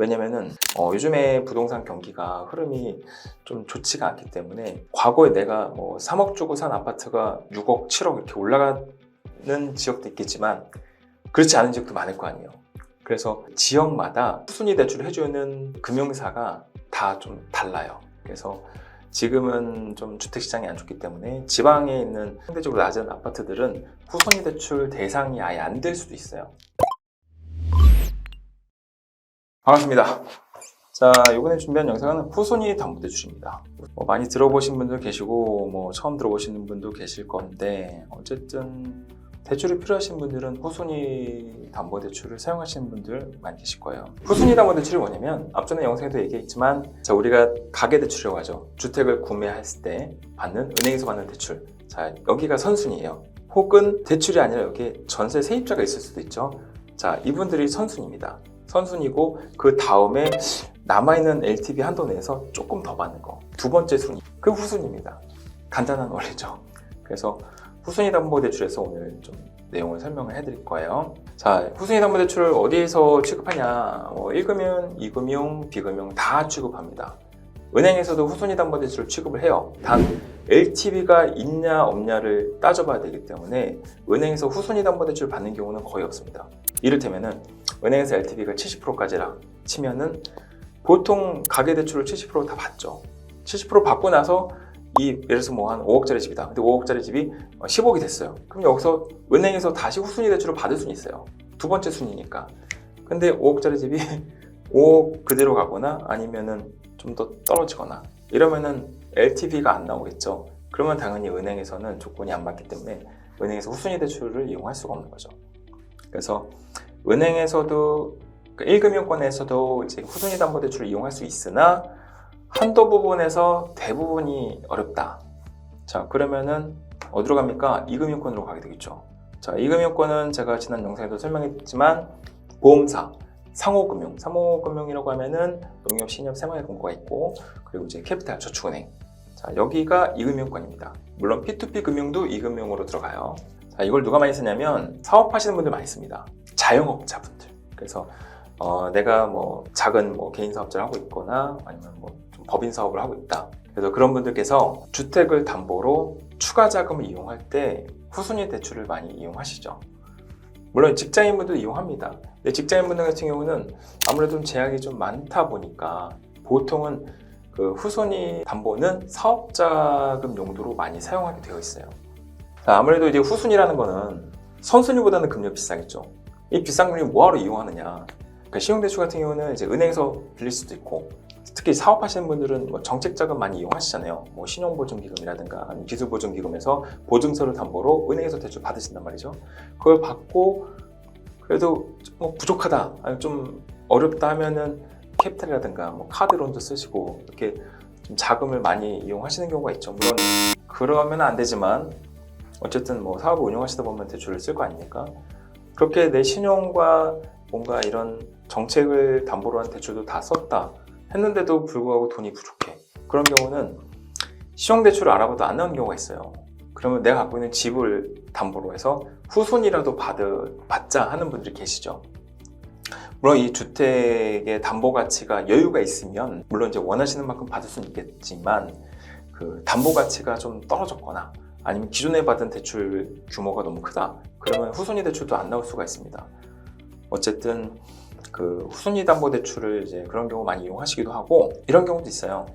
왜냐면은 요즘에 부동산 경기가 흐름이 좀 좋지가 않기 때문에 과거에 내가 뭐 3억 주고 산 아파트가 6억, 7억 이렇게 올라가는 지역도 있겠지만 그렇지 않은 지역도 많을 거 아니에요. 그래서 지역마다 후순위 대출을 해주는 금융사가 다 좀 달라요. 그래서 지금은 좀 주택시장이 안 좋기 때문에 지방에 있는 상대적으로 낮은 아파트들은 후순위 대출 대상이 아예 안 될 수도 있어요. 반갑습니다. 자, 이번에 준비한 영상은 후순위 담보대출입니다. 많이 들어보신 분도 계시고 처음 들어보시는 분도 계실 건데 어쨌든 대출이 필요하신 분들은 후순위 담보대출을 사용하시는 분들 많이 계실 거예요. 후순위 담보대출이 뭐냐면 앞전에 영상에도 얘기했지만 우리가 가계대출이라고 하죠. 주택을 구매했을 때 받는 은행에서 받는 대출. 자, 여기가 선순위예요. 혹은 대출이 아니라 여기에 전세 세입자가 있을 수도 있죠. 자, 이분들이 선순위입니다. 선순위고 그 다음에 남아있는 LTV 한도 내에서 조금 더 받는 거. 두 번째 순위. 그 후순위입니다. 간단한 원리죠. 그래서 후순위 담보대출에서 오늘 좀 내용을 설명을 해드릴 거예요. 자, 후순위 담보대출을 어디에서 취급하냐? 1금융, 2금융, 비금융 다 취급합니다. 은행에서도 후순위 담보대출을 취급을 해요. 단 LTV가 있냐 없냐를 따져봐야 되기 때문에 은행에서 후순위 담보대출을 받는 경우는 거의 없습니다. 이를테면은 은행에서 LTV가 70%까지라 치면은 보통 가계대출을 70% 다 받죠. 70% 받고 나서 예를 들어서 한 5억짜리 집이다. 근데 5억짜리 집이 10억이 됐어요. 그럼 여기서 은행에서 다시 후순위 대출을 받을 수는 있어요. 두 번째 순위니까. 근데 5억짜리 집이 5억 그대로 가거나 아니면은 좀 더 떨어지거나 이러면은 LTV가 안 나오겠죠. 그러면 당연히 은행에서는 조건이 안 맞기 때문에 은행에서 후순위 대출을 이용할 수가 없는 거죠. 그래서 은행에서도 1금융권에서도 이제 후순위 담보대출을 이용할 수 있으나 한도 부분에서 대부분이 어렵다. 자, 그러면은 어디로 갑니까? 2금융권으로 가게 되겠죠. 자, 2금융권은 제가 지난 영상에도 설명했지만 보험사, 상호금융이라고 하면은 농협, 신협, 새마을금고가 있고 그리고 이제 캐피탈, 저축은행. 자, 여기가 2금융권입니다. 물론 P2P 금융도 2금융으로 들어가요. 자, 이걸 누가 많이 쓰냐면 사업하시는 분들 많이 씁니다. 자영업자분들. 그래서 내가 작은 개인 사업자를 하고 있거나 아니면 좀 법인 사업을 하고 있다. 그래서 그런 분들께서 주택을 담보로 추가 자금을 이용할 때 후순위 대출을 많이 이용하시죠. 물론 직장인분도 이용합니다. 근데 직장인분들 같은 경우는 아무래도 제약이 좀 많다 보니까 보통은 그 후순위 담보는 사업자금 용도로 많이 사용하게 되어 있어요. 자, 아무래도 이제 후순위라는 거는 선순위보다는 금리가 비싸겠죠. 이 비싼 금리 뭐하러 이용하느냐? 그러니까 신용대출 같은 경우는 이제 은행에서 빌릴 수도 있고 특히 사업하시는 분들은 정책자금 많이 이용하시잖아요. 신용보증기금이라든가 기술보증기금에서 보증서를 담보로 은행에서 대출 받으신단 말이죠. 그걸 받고 그래도 부족하다, 아니 좀 어렵다 하면은 캐피탈이라든가 카드론도 쓰시고 이렇게 좀 자금을 많이 이용하시는 경우가 있죠. 물론 그러면 안 되지만 어쨌든 사업을 운영하시다 보면 대출을 쓸 거 아닙니까? 그렇게 내 신용과 뭔가 이런 정책을 담보로 한 대출도 다 썼다 했는데도 불구하고 돈이 부족해. 그런 경우는 신용대출을 알아봐도 안 나오는 경우가 있어요. 그러면 내가 갖고 있는 집을 담보로 해서 후순위라도 받자 하는 분들이 계시죠. 물론 이 주택의 담보 가치가 여유가 있으면 물론 이제 원하시는 만큼 받을 수는 있겠지만 그 담보 가치가 좀 떨어졌거나 아니면 기존에 받은 대출 규모가 너무 크다. 그러면 후순위 대출도 안 나올 수가 있습니다. 어쨌든 그 후순위 담보 대출을 이제 그런 경우 많이 이용하시기도 하고 이런 경우도 있어요.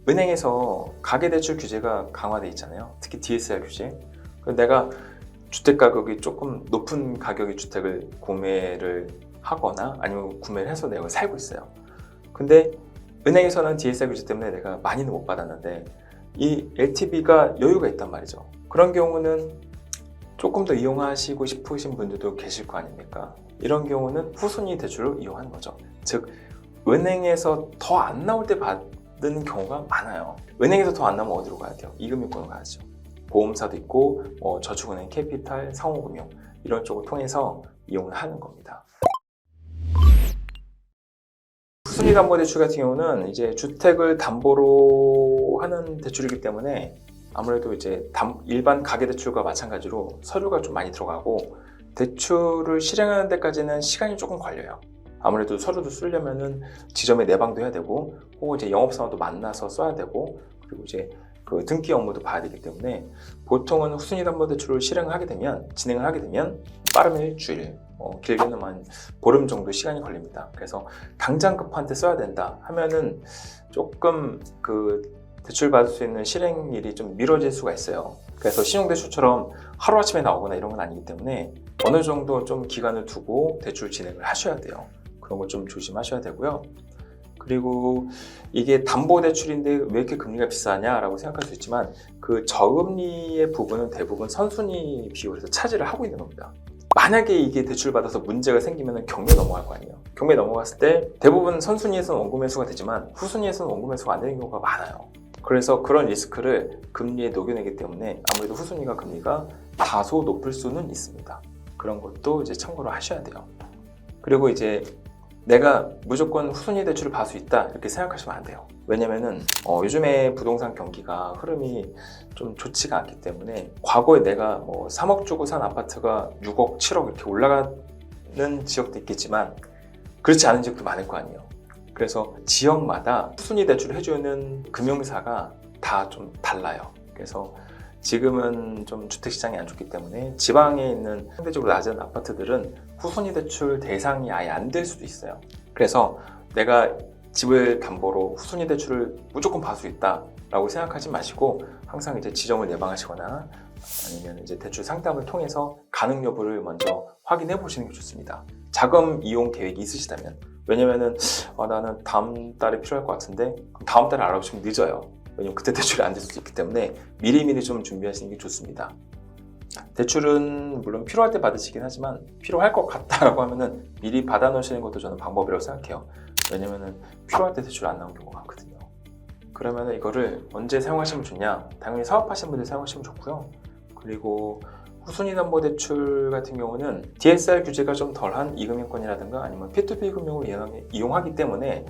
은행에서 가계대출 규제가 강화되어 있잖아요. 특히 DSR 규제. 내가 주택 가격이 조금 높은 가격의 주택을 구매를 하거나 아니면 구매를 해서 내가 살고 있어요. 근데 은행에서는 DSR 규제 때문에 내가 많이는 못 받았는데 이 LTV가 여유가 있단 말이죠. 그런 경우는 조금 더 이용하시고 싶으신 분들도 계실 거 아닙니까? 이런 경우는 후순위 대출을 이용하는 거죠. 즉 은행에서 더 안 나올 때 받는 경우가 많아요. 은행에서 더 안 나오면 어디로 가야 돼요? 2금융권으로 가야죠. 보험사도 있고 저축은행, 캐피탈, 상호금융 이런 쪽을 통해서 이용을 하는 겁니다. 후순위 담보 대출 같은 경우는 이제 주택을 담보로 하는 대출이기 때문에 아무래도 이제 일반 가계대출과 마찬가지로 서류가 좀 많이 들어가고 대출을 실행하는 데까지는 시간이 조금 걸려요. 아무래도 서류도 쓰려면은 지점에 내방도 해야 되고, 혹은 이제 영업사원도 만나서 써야 되고, 그리고 이제 그 등기 업무도 봐야 되기 때문에 보통은 후순위담보대출을 진행을 하게 되면 빠르면 일주일, 길게는 한 보름 정도 시간이 걸립니다. 그래서 당장 급한테 써야 된다 하면은 조금 그 대출 받을 수 있는 실행일이 좀 미뤄질 수가 있어요. 그래서 신용대출처럼 하루아침에 나오거나 이런 건 아니기 때문에 어느 정도 좀 기간을 두고 대출 진행을 하셔야 돼요. 그런 거 좀 조심하셔야 되고요. 그리고 이게 담보대출인데 왜 이렇게 금리가 비싸냐라고 생각할 수 있지만 그 저금리의 부분은 대부분 선순위 비율에서 차지를 하고 있는 겁니다. 만약에 이게 대출받아서 문제가 생기면 경매 넘어갈 거 아니에요. 경매 넘어갔을 때 대부분 선순위에서는 원금 회수가 되지만 후순위에서는 원금 회수가 안 되는 경우가 많아요. 그래서 그런 리스크를 금리에 녹여내기 때문에 아무래도 후순위가 금리가 다소 높을 수는 있습니다. 그런 것도 이제 참고를 하셔야 돼요. 그리고 이제 내가 무조건 후순위 대출을 받을 수 있다 이렇게 생각하시면 안 돼요. 왜냐면은 요즘에 부동산 경기가 흐름이 좀 좋지가 않기 때문에 과거에 내가 3억 주고 산 아파트가 6억, 7억 이렇게 올라가는 지역도 있겠지만 그렇지 않은 지역도 많을 거 아니에요. 그래서 지역마다 후순위 대출을 해주는 금융사가 다 좀 달라요. 그래서 지금은 좀 주택시장이 안 좋기 때문에 지방에 있는 상대적으로 낮은 아파트들은 후순위 대출 대상이 아예 안 될 수도 있어요. 그래서 내가 집을 담보로 후순위 대출을 무조건 받을 수 있다라고 생각하지 마시고 항상 이제 지점을 내방하시거나 아니면 이제 대출 상담을 통해서 가능 여부를 먼저 확인해 보시는 게 좋습니다. 자금 이용 계획이 있으시다면, 왜냐면은 나는 다음 달에 필요할 것 같은데 그럼 다음 달에 알아보시면 늦어요. 왜냐면 그때 대출이 안 될 수도 있기 때문에 미리미리 좀 준비하시는 게 좋습니다. 대출은 물론 필요할 때 받으시긴 하지만 필요할 것 같다라고 하면은 미리 받아 놓으시는 것도 저는 방법이라고 생각해요. 왜냐면은 필요할 때 대출 안 나오는 경우가 많거든요. 그러면은 이거를 언제 사용하시면 좋냐? 당연히 사업하시는 분들 사용하시면 좋고요. 그리고 후순위담보대출 같은 경우는 DSR 규제가 좀 덜한 이금융권이라든가 아니면 P2P 금융을 이용하기 때문에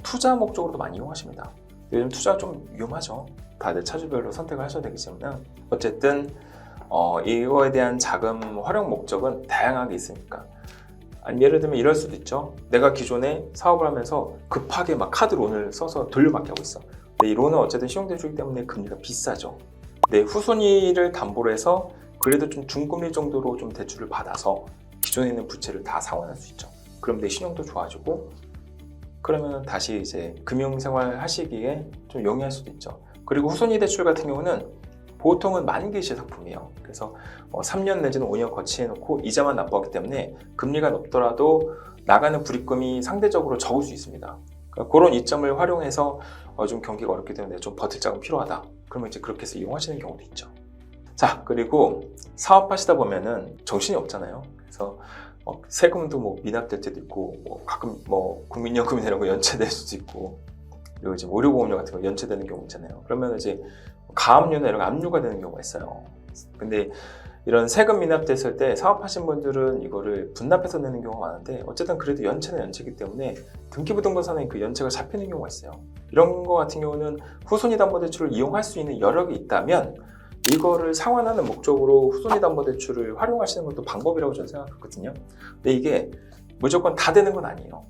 투자 목적으로도 많이 이용하십니다. 요즘 투자가 좀 위험하죠. 다들 차주별로 선택을 하셔야 되겠지만 어쨌든 이거에 대한 자금 활용 목적은 다양하게 있으니까. 아니, 예를 들면 이럴 수도 있죠. 내가 기존에 사업을 하면서 급하게 막 카드 론을 써서 돌려받기 하고 있어. 근데 이 론은 어쨌든 신용대출이기 때문에 금리가 비싸죠. 내 후순위를 담보로 해서 그래도 좀 중금리 정도로 좀 대출을 받아서 기존에 있는 부채를 다 상환할 수 있죠. 그럼 내 신용도 좋아지고 그러면 다시 이제 금융생활 하시기에 좀 용이할 수도 있죠. 그리고 후순위 대출 같은 경우는 보통은 만기시 상품이에요. 그래서 3년 내지는 5년 거치해놓고 이자만 납부하기 때문에 금리가 높더라도 나가는 불입금이 상대적으로 적을 수 있습니다. 그러니까 그런 이점을 활용해서 좀 경기가 어렵기 때문에 좀 버틸 자금 필요하다. 그러면 이제 그렇게 해서 이용하시는 경우도 있죠. 자, 그리고 사업하시다 보면은 정신이 없잖아요. 그래서 세금도 미납될 때도 있고 가끔 국민연금이나 이런 거 연체될 수도 있고, 그리고 이제 의료보험료 같은 거 연체되는 경우 있잖아요. 그러면 이제 가압류나 이런 거 압류가 되는 경우가 있어요. 근데 이런 세금 미납됐을 때 사업하신 분들은 이거를 분납해서 내는 경우가 많은데 어쨌든 그래도 연체는 연체이기 때문에 등기부등본상에 그 연체가 잡히는 경우가 있어요. 이런 거 같은 경우는 후순위담보대출을 이용할 수 있는 여력이 있다면 이거를 상환하는 목적으로 후순위담보대출을 활용하시는 것도 방법이라고 저는 생각하거든요. 근데 이게 무조건 다 되는 건 아니에요.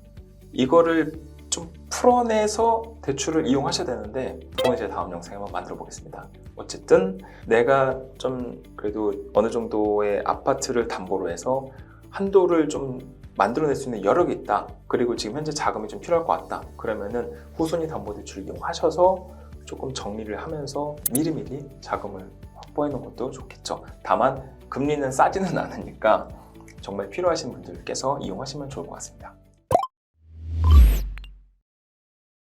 이거를 좀 풀어내서 대출을 이용하셔야 되는데 그건 이제 다음 영상에 한번 만들어 보겠습니다. 어쨌든 내가 좀 그래도 어느 정도의 아파트를 담보로 해서 한도를 좀 만들어낼 수 있는 여력이 있다. 그리고 지금 현재 자금이 좀 필요할 것 같다. 그러면은 후순위담보대출을 이용하셔서 조금 정리를 하면서 미리미리 자금을 확보해 놓은 것도 좋겠죠. 다만 금리는 싸지는 않으니까 정말 필요하신 분들께서 이용하시면 좋을 것 같습니다.